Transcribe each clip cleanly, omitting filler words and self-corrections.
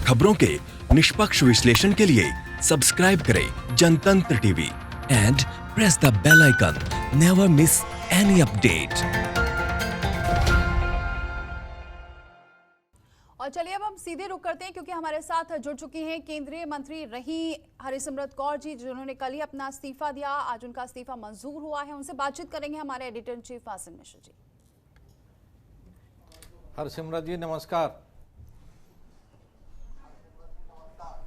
खबरों के निष्पक्ष विश्लेषण के लिए सब्सक्राइब करें Janatantra TV and press the bell icon. Never miss any update. और चलिए अब हम सीधे रुक करते हैं, क्योंकि हमारे साथ जुड़ चुकी हैं केंद्रीय मंत्री रही हरसिमरत कौर जी, जिन्होंने कल ही अपना इस्तीफा दिया। आज उनका इस्तीफा मंजूर हुआ है। उनसे बातचीत करेंगे हमारे editor in chief Asim Mishra ji. Harsimrat जी नमस्कार।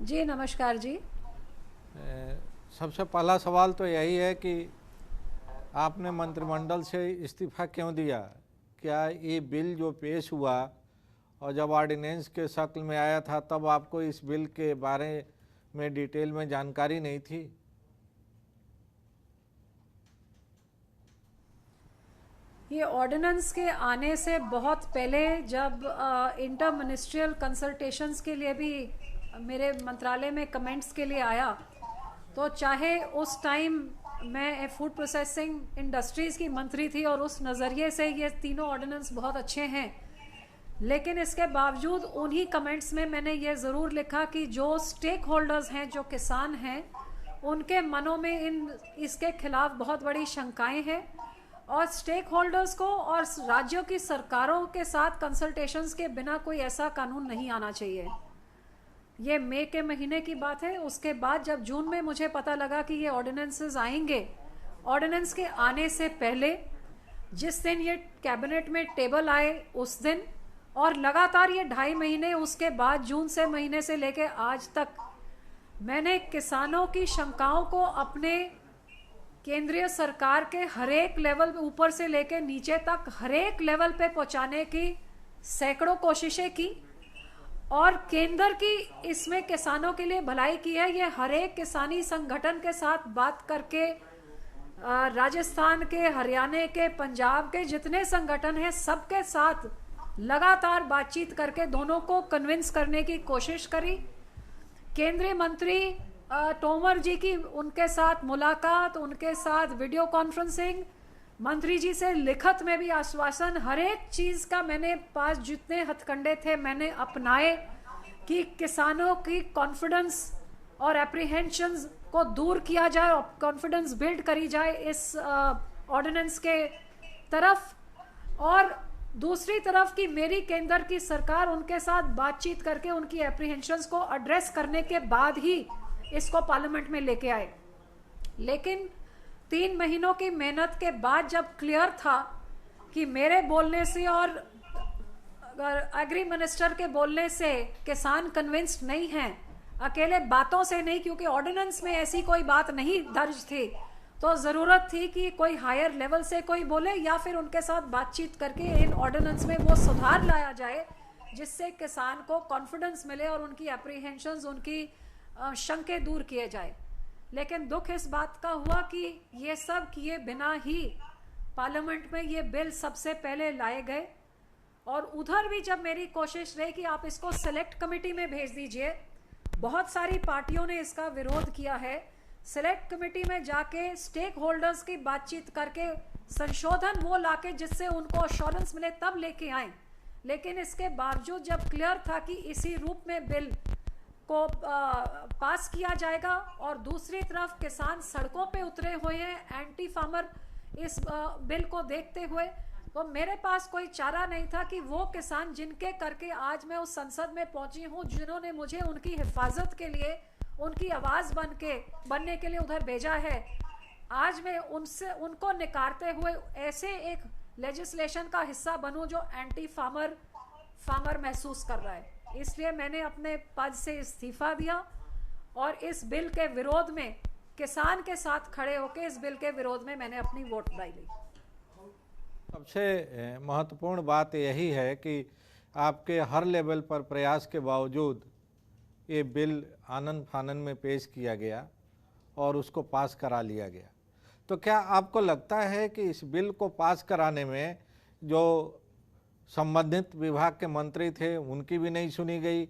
जी नमस्कार जी। सबसे पहला सवाल तो यही है कि आपने मंत्रिमंडल से इस्तीफा क्यों दिया? क्या ये बिल जो पेश हुआ और जब ऑर्डिनेंस के शक्ल में आया था तब आपको इस बिल के बारे में डिटेल में जानकारी नहीं थी? ये ऑर्डिनेंस के आने से बहुत पहले जब इंटर मिनिस्ट्रियल कंसल्टेशंस के लिए भी मेरे मंत्रालय में कमेंट्स के लिए आया, तो चाहे उस टाइम मैं फूड प्रोसेसिंग इंडस्ट्रीज़ की मंत्री थी और उस नज़रिए से ये तीनों ऑर्डिनेंस बहुत अच्छे हैं, लेकिन इसके बावजूद उन्हीं कमेंट्स में मैंने ये ज़रूर लिखा कि जो स्टेक होल्डर्स हैं, जो किसान हैं, उनके मनों में इसके खिलाफ बहुत बड़ी शंकाएं हैं और स्टेक होल्डर्स को और राज्यों की सरकारों के साथ कंसल्टेशंस के बिना कोई ऐसा कानून नहीं आना चाहिए। ये मई के महीने की बात है। उसके बाद जब जून में मुझे पता लगा कि ये ऑर्डिनेंसेस आएंगे, ऑर्डिनेंस के आने से पहले जिस दिन ये कैबिनेट में टेबल आए उस दिन और लगातार ये 2.5 महीने उसके बाद जून से महीने से लेके आज तक मैंने किसानों की शंकाओं को अपने केंद्रीय सरकार के हर एक लेवल ऊपर से लेके नीचे तक हर एक लेवल पे पहुंचाने की सैकड़ों कोशिशें की और केंद्र की इसमें किसानों के लिए भलाई की है। ये हर एक किसानी संगठन के साथ बात करके राजस्थान के, हरियाणा के, पंजाब के जितने संगठन हैं सबके साथ लगातार बातचीत करके दोनों को कन्विंस करने की कोशिश करी। केंद्रीय मंत्री तोमर जी की उनके साथ मुलाकात, उनके साथ वीडियो कॉन्फ्रेंसिंग, मंत्री जी से लिखत में भी आश्वासन, हर एक चीज़ का मैंने पास जितने हथकंडे थे मैंने अपनाए कि किसानों की कॉन्फिडेंस और एप्रीहेंशंस को दूर किया जाए और कॉन्फिडेंस बिल्ड करी जाए इस ऑर्डिनेंस के तरफ। और दूसरी तरफ की मेरी केंद्र की सरकार उनके साथ बातचीत करके उनकी एप्रीहेंशंस को एड्रेस करने के बाद ही इसको पार्लियामेंट में लेके आए। लेकिन 3 महीनों की मेहनत के बाद जब क्लियर था कि मेरे बोलने से और एग्री मिनिस्टर के बोलने से किसान कन्विंस्ड नहीं हैं, अकेले बातों से नहीं, क्योंकि ऑर्डिनेंस में ऐसी कोई बात नहीं दर्ज थी, तो ज़रूरत थी कि कोई हायर लेवल से कोई बोले या फिर उनके साथ बातचीत करके इन ऑर्डिनेंस में वो सुधार लाया जाए जिससे किसान को कॉन्फिडेंस मिले और उनकी एप्रीहेंशंस, उनकी शंके दूर किए जाए। लेकिन दुख इस बात का हुआ कि ये सब किए बिना ही पार्लियामेंट में ये बिल सबसे पहले लाए गए और उधर भी जब मेरी कोशिश रही कि आप इसको सेलेक्ट कमेटी में भेज दीजिए, बहुत सारी पार्टियों ने इसका विरोध किया है। सेलेक्ट कमेटी में जाके स्टेक होल्डर्स की बातचीत करके संशोधन वो लाके जिससे उनको अश्योरेंस मिले तब लेके आए। लेकिन इसके बावजूद जब क्लियर था कि इसी रूप में बिल को पास किया जाएगा और दूसरी तरफ किसान सड़कों पे उतरे हुए हैं एंटी फार्मर इस बिल को देखते हुए, तो मेरे पास कोई चारा नहीं था कि वो किसान जिनके करके आज मैं उस संसद में पहुंची हूं, जिन्होंने मुझे उनकी हिफाजत के लिए, उनकी आवाज़ बनने के लिए उधर भेजा है, आज मैं उनको निकारते हुए ऐसे एक लेजिस्लेशन का हिस्सा बनूं जो एंटी फार्मर महसूस कर रहा है। इसलिए मैंने अपने पद से इस्तीफा दिया और इस बिल के विरोध में किसान के साथ खड़े होकर इस बिल के विरोध में मैंने अपनी वोट डाली। सबसे महत्वपूर्ण बात यही है कि आपके हर लेवल पर प्रयास के बावजूद ये बिल आनन फानन में पेश किया गया और उसको पास करा लिया गया। तो क्या आपको लगता है कि इस बिल को पास कराने में जो संबंधित विभाग के मंत्री थे उनकी भी नहीं सुनी गई?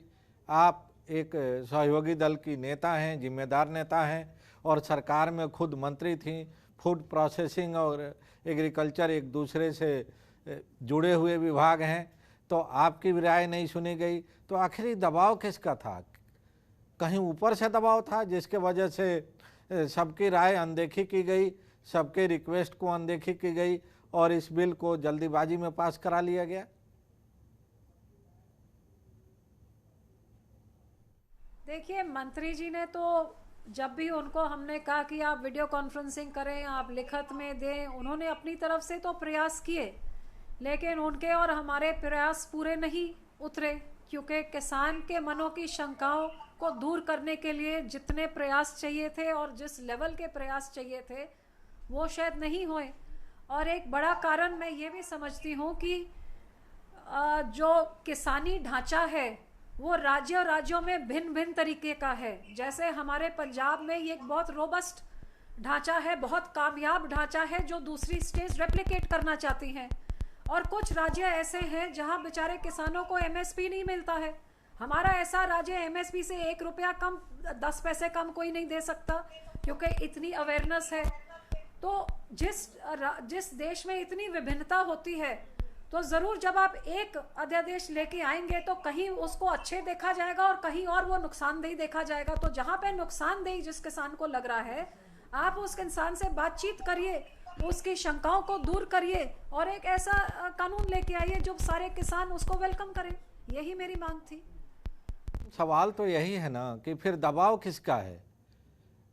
आप एक सहयोगी दल की नेता हैं, जिम्मेदार नेता हैं और सरकार में खुद मंत्री थी। फूड प्रोसेसिंग और एग्रीकल्चर एक दूसरे से जुड़े हुए विभाग हैं, तो आपकी भी राय नहीं सुनी गई। तो आखिर दबाव किसका था? कहीं ऊपर से दबाव था जिसके वजह से सबकी राय अनदेखी की गई, सबके रिक्वेस्ट को अनदेखी की गई और इस बिल को जल्दीबाजी में पास करा लिया गया? देखिए, मंत्री जी ने तो जब भी उनको हमने कहा कि आप वीडियो कॉन्फ्रेंसिंग करें, आप लिखत में दें, उन्होंने अपनी तरफ से तो प्रयास किए, लेकिन उनके और हमारे प्रयास पूरे नहीं उतरे, क्योंकि किसान के मनों की शंकाओं को दूर करने के लिए जितने प्रयास चाहिए थे और जिस लेवल के प्रयास चाहिए थे वो शायद नहीं हुए। और एक बड़ा कारण मैं ये भी समझती हूँ कि जो किसानी ढांचा है वो राज्यों में भिन्न भिन्न तरीके का है। जैसे हमारे पंजाब में ये एक बहुत रोबस्ट ढांचा है, बहुत कामयाब ढांचा है जो दूसरी स्टेट्स रेप्लिकेट करना चाहती हैं, और कुछ राज्य ऐसे हैं जहां बेचारे किसानों को एमएसपी नहीं मिलता है। हमारा ऐसा राज्य एमएसपी से 1 रुपया कम, 10 पैसे कम कोई नहीं दे सकता, क्योंकि इतनी अवेयरनेस है। तो जिस देश में इतनी विभिन्नता होती है, तो ज़रूर जब आप एक अध्यादेश लेके आएंगे तो कहीं उसको अच्छे देखा जाएगा और कहीं और वो नुकसानदेही देखा जाएगा। तो जहाँ पे नुकसानदेही जिस किसान को लग रहा है, आप उस इंसान से बातचीत करिए, उसकी शंकाओं को दूर करिए और एक ऐसा कानून लेके आइए जो सारे किसान उसको वेलकम करें। यही मेरी मांग थी। सवाल तो यही है ना कि फिर दबाव किसका है?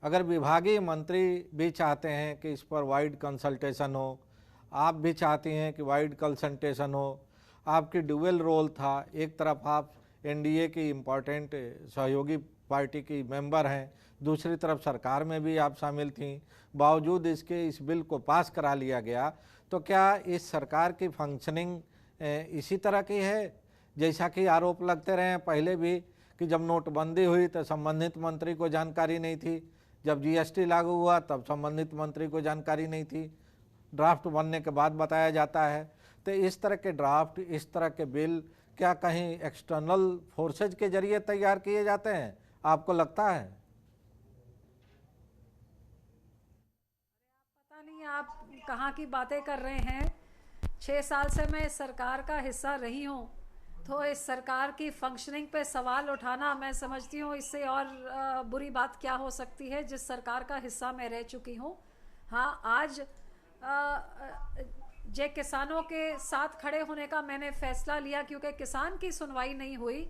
अगर विभागीय मंत्री भी चाहते हैं कि इस पर वाइड कंसल्टेशन हो, आप भी चाहती हैं कि वाइड कंसल्टेशन हो, आपकी ड्यूअल रोल था, एक तरफ आप एनडीए की इम्पोर्टेंट सहयोगी पार्टी की मेंबर हैं, दूसरी तरफ सरकार में भी आप शामिल थीं, बावजूद इसके इस बिल को पास करा लिया गया। तो क्या इस सरकार की फंक्शनिंग इसी तरह की है? जैसा कि आरोप लगते रहे हैं पहले भी कि जब नोटबंदी हुई तो संबंधित मंत्री को जानकारी नहीं थी, जब जीएसटी लागू हुआ तब संबंधित मंत्री को जानकारी नहीं थी, ड्राफ्ट बनने के बाद बताया जाता है। तो इस तरह के ड्राफ्ट, इस तरह के बिल क्या कहीं एक्सटर्नल फोर्सेज के जरिए तैयार किए जाते हैं, आपको लगता है? पता नहीं आप कहाँ की बातें कर रहे हैं। 6 साल से मैं इस सरकार का हिस्सा रही हूँ, तो इस सरकार की फंक्शनिंग पे सवाल उठाना, मैं समझती हूँ इससे और बुरी बात क्या हो सकती है जिस सरकार का हिस्सा मैं रह चुकी हूँ। हाँ, आज जे किसानों के साथ खड़े होने का मैंने फैसला लिया क्योंकि किसान की सुनवाई नहीं हुई,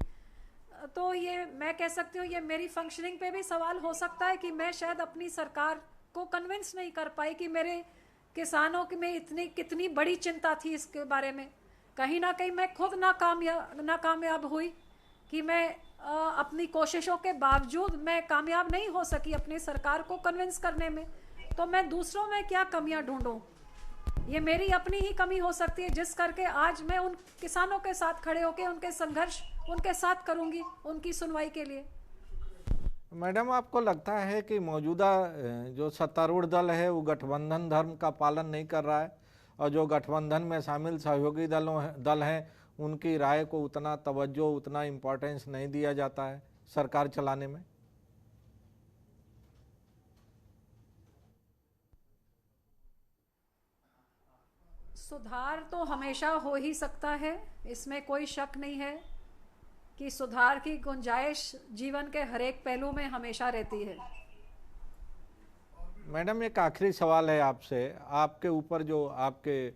तो ये मैं कह सकती हूँ ये मेरी फंक्शनिंग पे भी सवाल हो सकता है कि मैं शायद अपनी सरकार को कन्विंस नहीं कर पाई कि मेरे किसानों में इतनी कितनी बड़ी चिंता थी इसके बारे में। कहीं ना कहीं मैं खुद नाकामयाब हुई कि मैं अपनी कोशिशों के बावजूद मैं कामयाब नहीं हो सकी अपनी सरकार को कन्विंस करने में। तो मैं दूसरों में क्या कमियां ढूंढूं? ये मेरी अपनी ही कमी हो सकती है जिस करके आज मैं उन किसानों के साथ खड़े होकर उनके संघर्ष उनके साथ करूंगी उनकी सुनवाई के लिए। मैडम, आपको लगता है कि मौजूदा जो सत्तारूढ़ दल है वो गठबंधन धर्म का पालन नहीं कर रहा है और जो गठबंधन में शामिल सहयोगी दल हैं उनकी राय को उतना तवज्जो, उतना इम्पोर्टेंस नहीं दिया जाता है सरकार चलाने में? सुधार तो हमेशा हो ही सकता है, इसमें कोई शक नहीं है कि सुधार की गुंजाइश जीवन के हर एक पहलू में हमेशा रहती है। मैडम, एक आखिरी सवाल है आपसे। आपके ऊपर जो आपके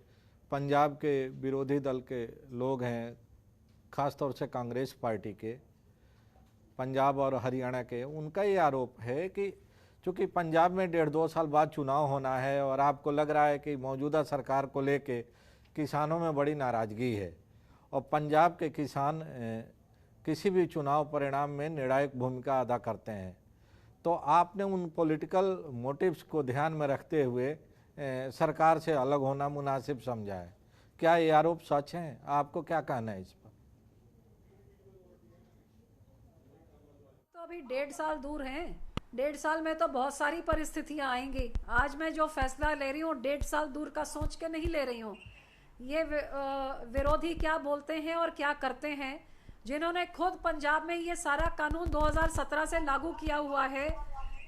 पंजाब के विरोधी दल के लोग हैं, ख़ासतौर से कांग्रेस पार्टी के, पंजाब और हरियाणा के, उनका ये आरोप है कि चूँकि पंजाब में 1.5-2 साल बाद चुनाव होना है और आपको लग रहा है कि मौजूदा सरकार को लेके किसानों में बड़ी नाराज़गी है और पंजाब के किसान किसी भी चुनाव परिणाम में निर्णायक भूमिका अदा करते हैं, तो आपने उन पॉलिटिकल मोटिव्स को ध्यान में रखते हुए सरकार से अलग होना मुनासिब समझा है। क्या ये आरोप सच हैं? आपको क्या कहना है इस पर? तो अभी 1.5 साल दूर हैं, 1.5 साल में तो बहुत सारी परिस्थितियां आएंगी। आज मैं जो फैसला ले रही हूँ 1.5 साल दूर का सोच के नहीं ले रही हूँ। ये विरोधी क्या बोलते हैं और क्या करते हैं, जिन्होंने खुद पंजाब में ये सारा कानून 2017 से लागू किया हुआ है,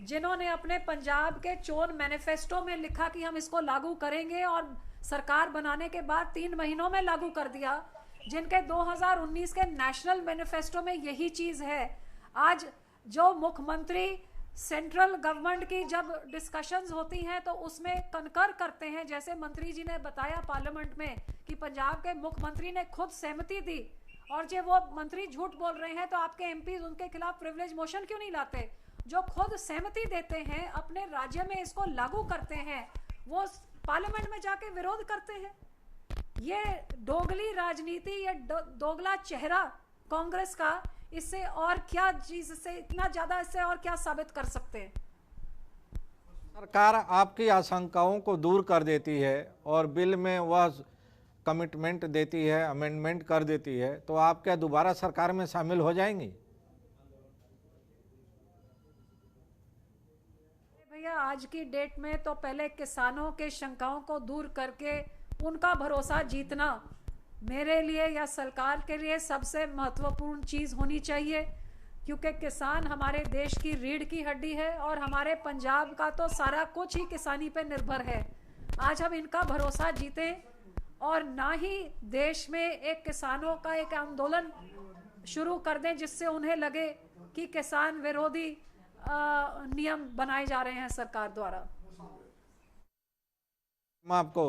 जिन्होंने अपने पंजाब के चोन मैनिफेस्टो में लिखा कि हम इसको लागू करेंगे और सरकार बनाने के बाद 3 महीनों में लागू कर दिया, जिनके 2019 के नेशनल मैनिफेस्टो में यही चीज है। आज जो मुख्यमंत्री सेंट्रल गवर्नमेंट की जब डिस्कशंस होती हैं तो उसमें कनकर करते हैं, जैसे मंत्री जी ने बताया पार्लियामेंट में कि पंजाब के मुख्यमंत्री ने खुद सहमति दी, और जब वो मंत्री झूठ बोल रहे हैं तो आपके एमपीज उनके खिलाफ प्रिविलेज मोशन क्यों नहीं लाते? जो खुद सहमति देते हैं, अपने राज्य में इसको लागू करते हैं, वो पार्लियामेंट में जाके विरोध करते हैं। ये दोगली राजनीति, ये दोगला चेहरा कांग्रेस का, इससे और क्या चीज से इतना ज्यादा इससे और क्या साबित कर सकते हैं? सरकार आपकी आशंकाओं को दूर कर देती है और बिल में वह कमिटमेंट देती है, अमेंडमेंट कर देती है, तो आप क्या दोबारा सरकार में शामिल हो जाएंगी? भैया आज की डेट में तो पहले किसानों के शंकाओं को दूर करके उनका भरोसा जीतना मेरे लिए या सरकार के लिए सबसे महत्वपूर्ण चीज होनी चाहिए, क्योंकि किसान हमारे देश की रीढ़ की हड्डी है और हमारे पंजाब का तो सारा कुछ ही किसानी पे निर्भर है। आज हम इनका भरोसा जीतें और ना ही देश में एक किसानों का एक आंदोलन शुरू कर दें जिससे उन्हें लगे कि किसान विरोधी नियम बनाए जा रहे हैं सरकार द्वारा। मैं आपको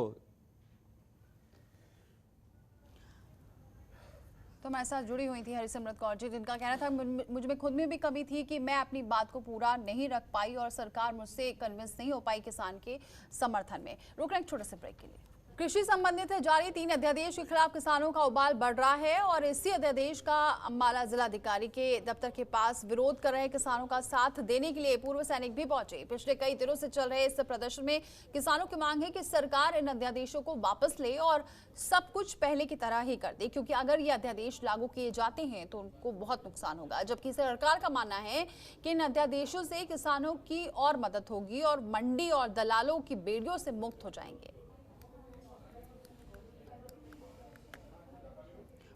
तो हमारे साथ जुड़ी हुई थी हरिसिमरत कौर जी, जिनका कहना था मुझ में खुद में भी कमी थी कि मैं अपनी बात को पूरा नहीं रख पाई और सरकार मुझसे कन्विंस नहीं हो पाई किसान के समर्थन में। रुक रहे हैं एक छोटे से ब्रेक के लिए। कृषि संबंधित जारी 3 अध्यादेश के खिलाफ किसानों का उबाल बढ़ रहा है और इसी अध्यादेश का अम्बाला जिलाधिकारी के दफ्तर के पास विरोध कर रहे किसानों का साथ देने के लिए पूर्व सैनिक भी पहुंचे। पिछले कई दिनों से चल रहे इस प्रदर्शन में किसानों की मांग है कि सरकार इन अध्यादेशों को वापस ले और सब कुछ पहले की तरह ही कर दे, क्योंकि अगर ये अध्यादेश लागू किए जाते हैं तो उनको बहुत नुकसान होगा। जबकि सरकार का मानना है कि इन अध्यादेशों से किसानों की और मदद होगी और मंडी और दलालों की बेड़ियों से मुक्त हो जाएंगे।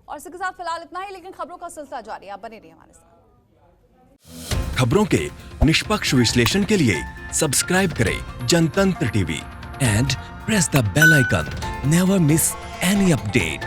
और इसके साथ फिलहाल इतना ही, लेकिन खबरों का सिलसिला जारी है, आप बने रहिए हमारे साथ। खबरों के निष्पक्ष विश्लेषण के लिए सब्सक्राइब करें Janatantra TV and press the bell icon. Never miss any update.